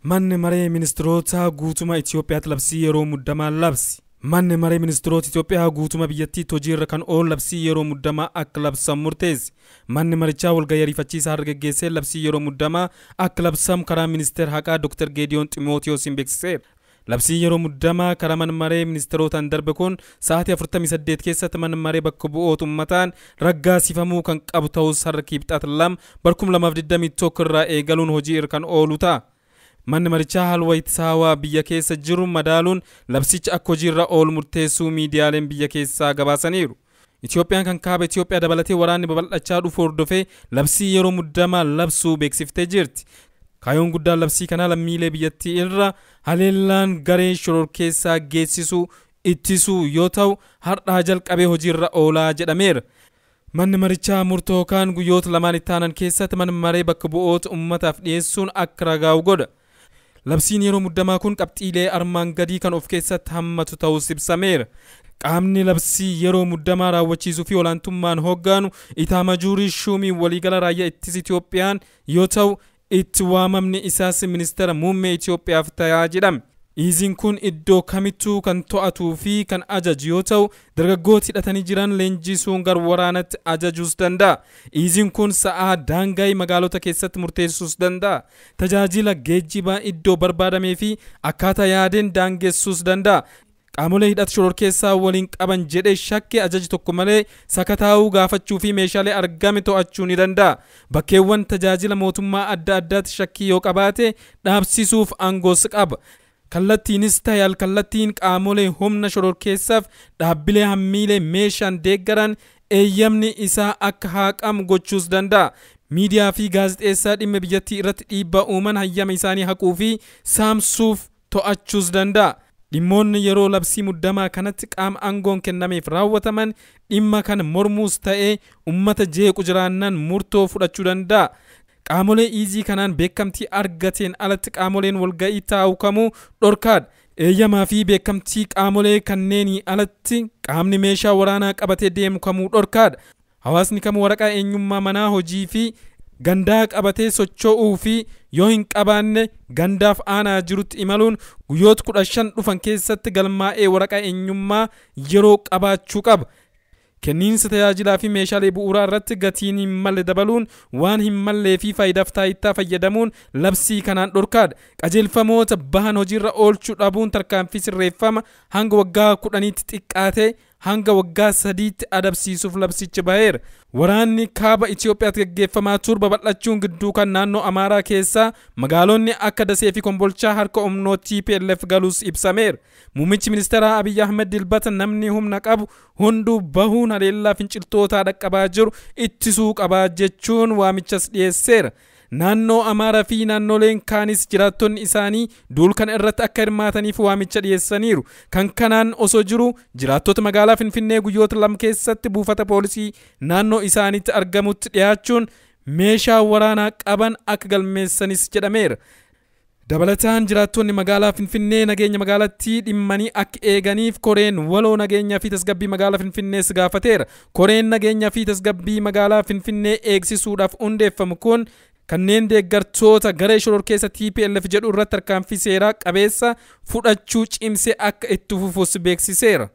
Manni maree ministeerota guutuma Itoophiyaatti labsii yeroo muddamaa labsi. Manni maree ministeerota Itoophiyaa guutuma biyyattii hojiirra kan oolu labsii yeroo muddamaa akka labsan murteesse. Manni marichaa walgahii ariifachiisaa dargaggeessee labsii yeroo muddamaa akka labsamu karaa ministeera haqaa Dr. Geediyoon Ximootiyoosiin beeksiseera. Labsii yeroo muddamaa karaa manni maree ministeerotaan darbe kun sa'aatii 48 keessatti manni maree bakka bu'oota uummataan raggaasifamuu kan qabu ta'us har'a Kibxata 2 bara 2021 irraa eegaluun hojiirra kan oolu ta'a. Manni marichaa haalwa ittisa biyya keessa jiru madaaluun labsicha akka hojiirra oolu murteessuu miidiyaaleen biyya keessaa gabaasaniiru. Itoophiyaan kan kaaba Itoophiyaa dabalatee waraanni babal'achaa dhufu hordofee labsii yeroo muddamaa labsuu beeksiftee jirti. Kaayyoon guddaan labsii kanaa lammiilee biyyattii irra haleellaan garee shororkeessaa geessisuu ittisuu yoo ta'u har'aa jalqabee hojiirra oolaa jedhameera. Manni marichaa murtoo kan guyyoota lamaan itti aanan keessatti manni maree bakka bu'oota uummataaf dhiyeessuun akka ragaa'u godha. Labsiin yeroo muddamaa kun qabxiilee armaan gadii kan of keessatti hammatu ta'us ibsameera. Qaamni labsii yeroo muddamaa raawwachiisuu fi olaantummaan hoggaanu Itaamajoor Shuumii waliigala raayyaa ittisa Itoophiyaan yoo ta'u itti waamamni isaas ministeera muummee Itoophiyaaf ta'aa jedhama. Iziin kun iddoo kamittuu kan to'atuu fi kan ajaju yoo ta'u dargaggooti hidhatanii jiran leenjisuun gar waraanatti ajajuus danda'a. Iziin kun sa'aa daangaa magaalota keessatti murteessuus danda'a. Tajaajila geejjibaa iddoo barbaadamee fi akkaataa yaadeen daangessuus danda'a. Qaamolee hidhata shororkeessaa waliin qaban jedhee shakkii ajaji tokko malee sakataa'uu gaafachuu fi meeshaalee argame to'achuu ni danda'a. Bakkeewwan tajaajila mootummaa adda addaatti shakkii yoo qabaate dhaabsisuuf aangoos qaba. Kallattiinis ta'e alkallattiin qaamolee humna shororkeessaaf dhaabbilee hammiilee meeshaan deeggaran eeyyamni isaa akka haqamu gochuus danda'a. Miidiyaa fi gaazexeessaa dhimma biyyattii irratti dhiibbaa uuman hayyama isaanii haquu fi saamsuuf to'achuus danda'a. Dhimmoonni yeroo labsii muddamaa kanatti qaama aangoon kennameef raawwataman dhimma kan mormuus ta'ee uummata jeequ jiraannan murtoo fudhachuu danda'a. Qaamolee izii kanaan beekamtii argateen alatti qaamoleen walga'ii taa'uu kamuu dhorkaadha. Eeyyamaa fi beekamtii qaamolee kanneenii alatti qaamni meeshaa waraanaa qabatee deemu kamuu dhorkaadha. Hawaasni kamuu waraqaa eenyummaa manaa hojii fi gandaa qabatee socho'uu fi yoo hin qabaanne gandaaf aanaa jirutti imaluun guyyoota 15 dhufan keessatti galmaa'ee waraqaa eenyummaa yeroo qabaachuu qaba. Kenniinsa tajaajilaa fi meeshaalee bu'uuraa irratti gatiin hin malle dabaluun waan hin mallee fi faayidaaf taayitaa fayyadamuun labsii kanaan dhorkaadha. Qajeelfamoota bahan hojiirra oolchuu dhabuun tarkaanfii sirreeffama hanga waggaa 10tti xiqqaatee hanga waggaa 3tti adabsiisuuf labsichi baheera. Waraanni kaaba Itoophiyaatti gaggeeffamaa ture babal'achuun gidduu kan naannoo Amaaraa keessaa magaalonni akka Dasee fi Kombolchaa harka humnoota TPLF galuus ibsameera. Muummichi ministeeraa Abiy Ahmed dilbata namni humna qabu hunduu bahuun haleellaa finciltootaa dhaqqabaa jiru ittisuu qabaa jechuun waamichas dhiyeesseera. Naannoo Amaaraa fi naannoleen kaanis jiraattonni isaanii duulkan irratti akka hirmaataniif waamicha dhiyeessaniiru. Kan kanaan osoo jiru jiraattota magaalaa Finfinnee guyyoota 2 keessatti buufata poolisii naannoo isaaniitti argamutti dhiyaachuun meeshaa waraanaa qaban akka galmeessanis jedhameera. Dabalataan jiraattonni magaalaa Finfinnee nageenya magaalattii dhimmanii akka eeganiif koreen waloo nageenyaa fi tasgabbii magaalaa Finfinnees gaafateera. Koreen nageenyaa fi tasgabbii magaalaa Finfinnee eegsisuudhaaf hundeeffamu kun kanneen deeggartoota garee shororkeessa TPLF jedhu irratti tarkaanfii seeraa qabeessa fudhachuu cimsee akka itti fufuus beeksiseera.